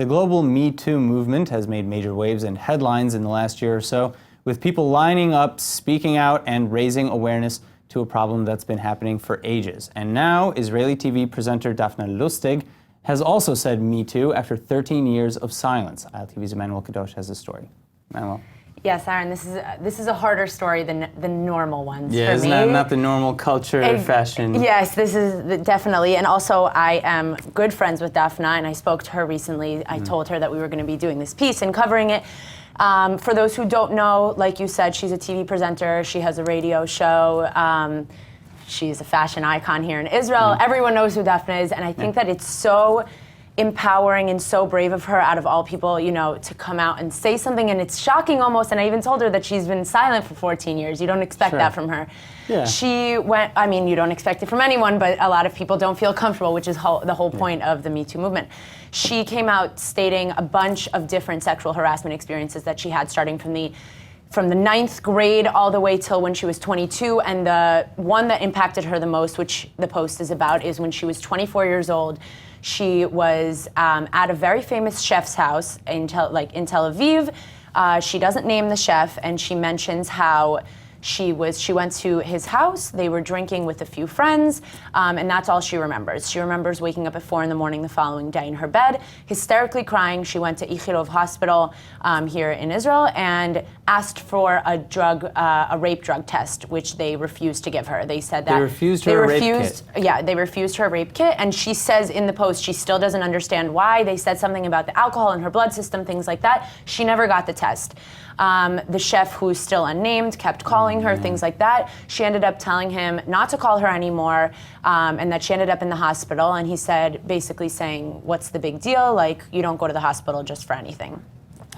The global Me Too movement has made major waves and headlines in the last year or so, with people lining up, speaking out, and raising awareness to a problem that's been happening for ages. And now, Israeli TV presenter Dafna Lustig has also said Me Too after 13 years of silence. ILTV's Emmanuel Kadosh has the story. Emmanuel. Yes, Aaron, this is a harder story than the normal ones yeah, for isn't me. that not the normal culture or fashion? Yes, this is definitely. And also, I am good friends with Dafna, and I spoke to her recently. I told her that we were going to be doing this piece and covering it. For those who don't know, like you said, she's a TV presenter. She has a radio show. She's a fashion icon here in Israel. Everyone knows who Dafna is, and I think that it's so empowering and so brave of her, out of all people, you know, to come out and say something. And it's shocking almost, and I even told her that she's been silent for 14 years. You don't expect that from her. Yeah. She went, I mean, you don't expect it from anyone, but a lot of people don't feel comfortable, which is the whole point of the Me Too movement. She came out stating a bunch of different sexual harassment experiences that she had, starting from the 9th grade all the way till when she was 22. And the one that impacted her the most, which the post is about, is when she was 24 years old. She was at a very famous chef's house in Tel Aviv. She doesn't name the chef, and she mentions how she went to his house, they were drinking with a few friends, and that's all she remembers. She remembers waking up at 4 a.m. the following day in her bed, hysterically crying. She went to Ichilov Hospital here in Israel and asked for a rape drug test, which they refused to give her. They said that they refused her a rape kit. Yeah, they refused her a rape kit, and she says in the post she still doesn't understand why. They said something about the alcohol in her blood system, things like that. She never got the test. The chef, who's still unnamed, kept calling her, things like that. She ended up telling him not to call her anymore, and that she ended up in the hospital. And he said, basically saying, what's the big deal? Like, you don't go to the hospital just for anything.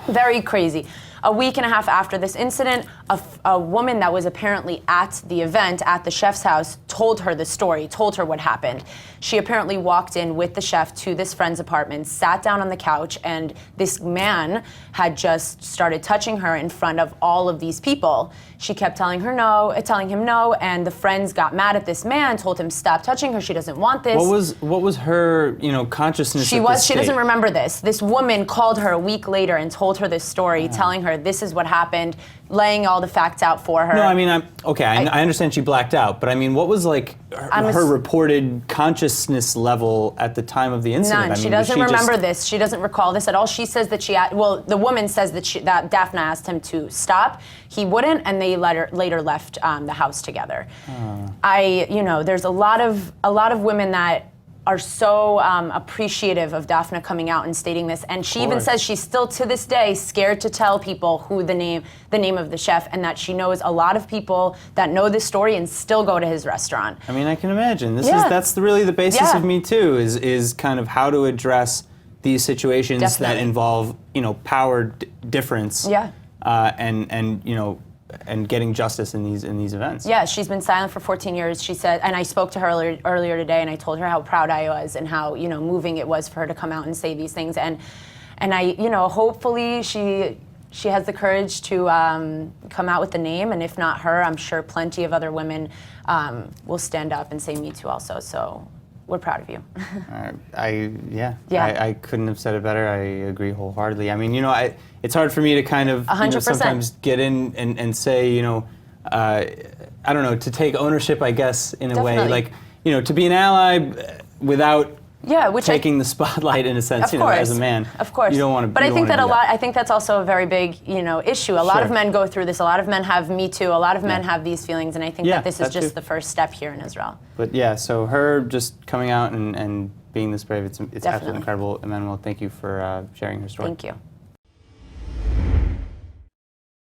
Very crazy. A week and a half after this incident, a woman that was apparently at the event at the chef's house told her the story, told her what happened. She apparently walked in with the chef to this friend's apartment, sat down on the couch, and this man had just started touching her in front of all of these people. She kept telling him no, and the friends got mad at this man, told him stop touching her, she doesn't want this. What was her, consciousness? She doesn't remember this. This woman called her a week later and told her this story, telling her this is what happened, laying all the facts out for her. No, I mean, I understand she blacked out, but I mean, what was like her reported consciousness level at the time of the incident? None. She doesn't remember this. She doesn't recall this at all. She says that the woman says that Dafna asked him to stop. He wouldn't, and they later left the house together. There's a lot of women that are so appreciative of Dafna coming out and stating this, and she even says she's still to this day scared to tell people who the name of the chef, and that she knows a lot of people that know this story and still go to his restaurant. I mean, I can imagine. That's really the basis of Me Too is kind of how to address these situations that involve power difference. And getting justice in these events. Yeah, she's been silent for 14 years. She said, and I spoke to her earlier today, and I told her how proud I was and how moving it was for her to come out and say these things. And I hopefully she has the courage to come out with the name, and if not her, I'm sure plenty of other women will stand up and say Me Too also. So we're proud of you. I couldn't have said it better. I agree wholeheartedly. I mean, it's hard for me to kind of sometimes get in and say, I don't know, to take ownership, I guess, in a way, like, to be an ally without taking the spotlight in a sense, as a man. Of course. You don't want to. But I think I think that's also a very big, issue. A lot of men go through this. A lot of men have Me Too. A lot of men have these feelings, and I think that this is just the first step here in Israel. But so her just coming out and being this brave, it's absolutely incredible. Emmanuel, thank you for sharing her story. Thank you.